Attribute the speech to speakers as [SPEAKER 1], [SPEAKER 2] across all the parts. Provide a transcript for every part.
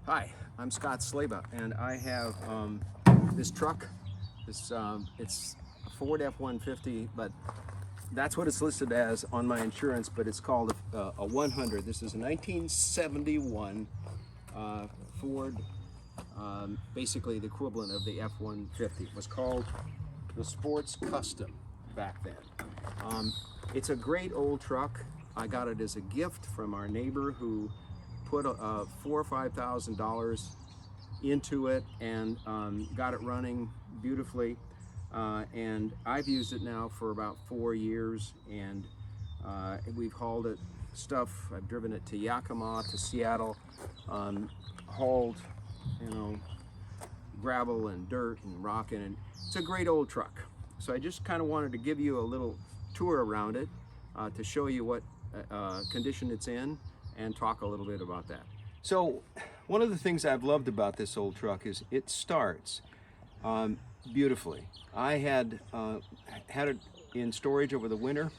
[SPEAKER 1] Hi, I'm Scott Slaba, and I have this truck. It's a Ford F-150, but that's what it's listed as on my insurance, but it's called a 100. This is a 1971 Ford, basically the equivalent of the F-150. It was called the Sports Custom back then. It's a great old truck. I got it as a gift from our neighbor who put $4,000 or $5,000 into it and got it running beautifully. And I've used it now for about 4 years, and we've hauled it stuff. I've driven it to Yakima, to Seattle, hauled, gravel and dirt and rock, and it's a great old truck. So I just kind of wanted to give you a little tour around it to show you what condition it's in and talk a little bit about that. So one of the things I've loved about this old truck is it starts beautifully. I had it in storage over the winter,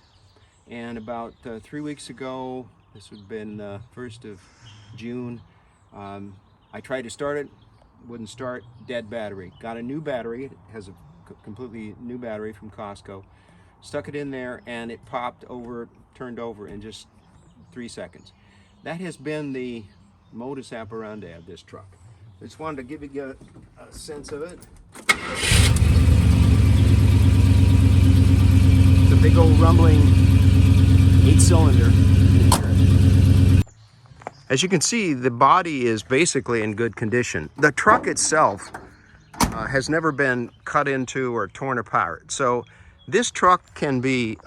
[SPEAKER 1] and about 3 weeks ago, this would have been 1st of June, I tried to start it, wouldn't start, dead battery. Got a new battery, it has a completely new battery from Costco, stuck it in there, and it popped over, turned over in just 3 seconds. That has been the modus operandi of this truck. I just wanted to give you a sense of it. It's a big old rumbling 8-cylinder. As you can see, the body is basically in good condition. The truck itself has never been cut into or torn apart. So this truck can be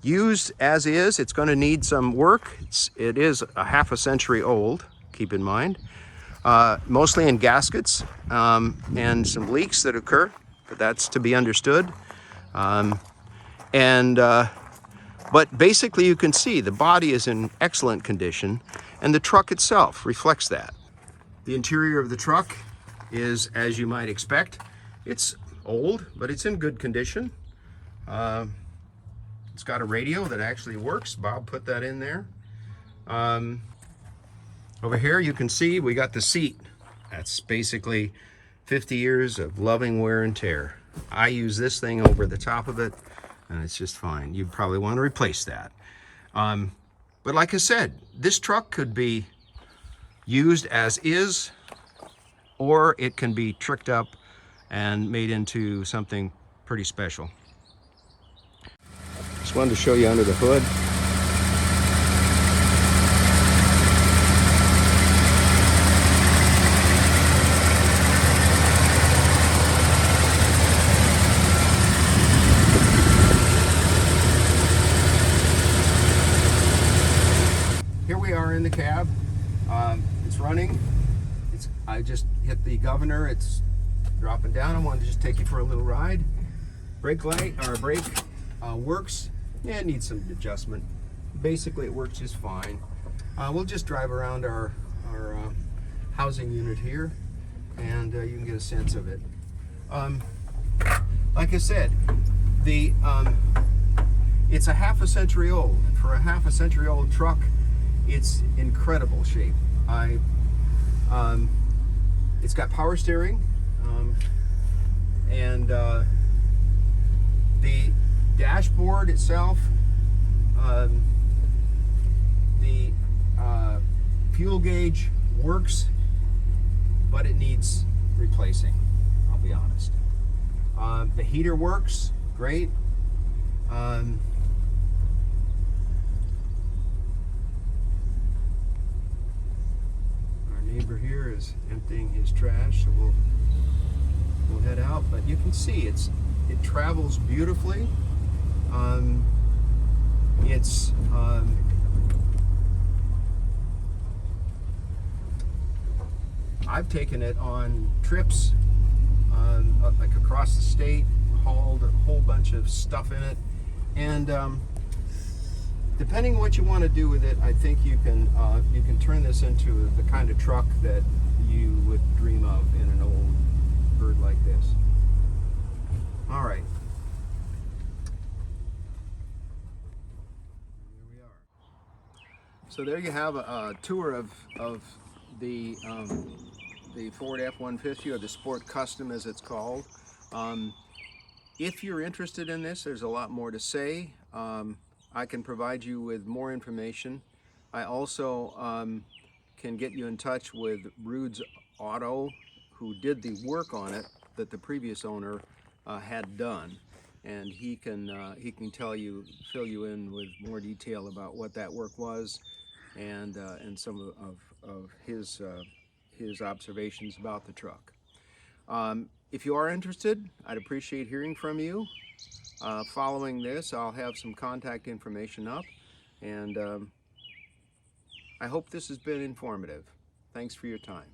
[SPEAKER 1] used as is. It's going to need some work. It is a half a century old, keep in mind. Mostly in gaskets and some leaks that occur, but that's to be understood. But basically you can see the body is in excellent condition, and the truck itself reflects that. The interior of the truck is, as you might expect, it's old, but it's in good condition. It's got a radio that actually works. Bob put that in there. Over here you can see we got the seat. That's basically 50 years of loving wear and tear. I use this thing over the top of it, and it's just fine. You'd probably want to replace that. But like I said, this truck could be used as is, or it can be tricked up and made into something pretty special. Just wanted to show you under the hood. Here we are in the cab. It's running. I just hit the governor. It's dropping down. I wanted to just take you for a little ride. Brake light, or brake works. Yeah, it needs some adjustment. Basically, it works just fine. We'll just drive around our housing unit here, and you can get a sense of it. Like I said, it's a half a century old. For a half a century old truck, it's incredible shape. It's got power steering, and the dashboard itself, the fuel gauge works, but it needs replacing, I'll be honest. The heater works great. Our neighbor here is emptying his trash, so we'll head out. But you can see it travels beautifully. I've taken it on trips like across the state, hauled a whole bunch of stuff in it, and depending on what you want to do with it, I think you can turn this into the kind of truck that you would dream of in an old bird like this. All right. Here we are. So there you have a tour of the Ford F-150, or the Sport Custom as it's called. If you're interested in this, there's a lot more to say. I can provide you with more information. I also can get you in touch with Rude's Auto, who did the work on it that the previous owner had done, and he can fill you in with more detail about what that work was, and some of his observations about the truck. If you are interested, I'd appreciate hearing from you. Following this, I'll have some contact information up, and I hope this has been informative. Thanks for your time.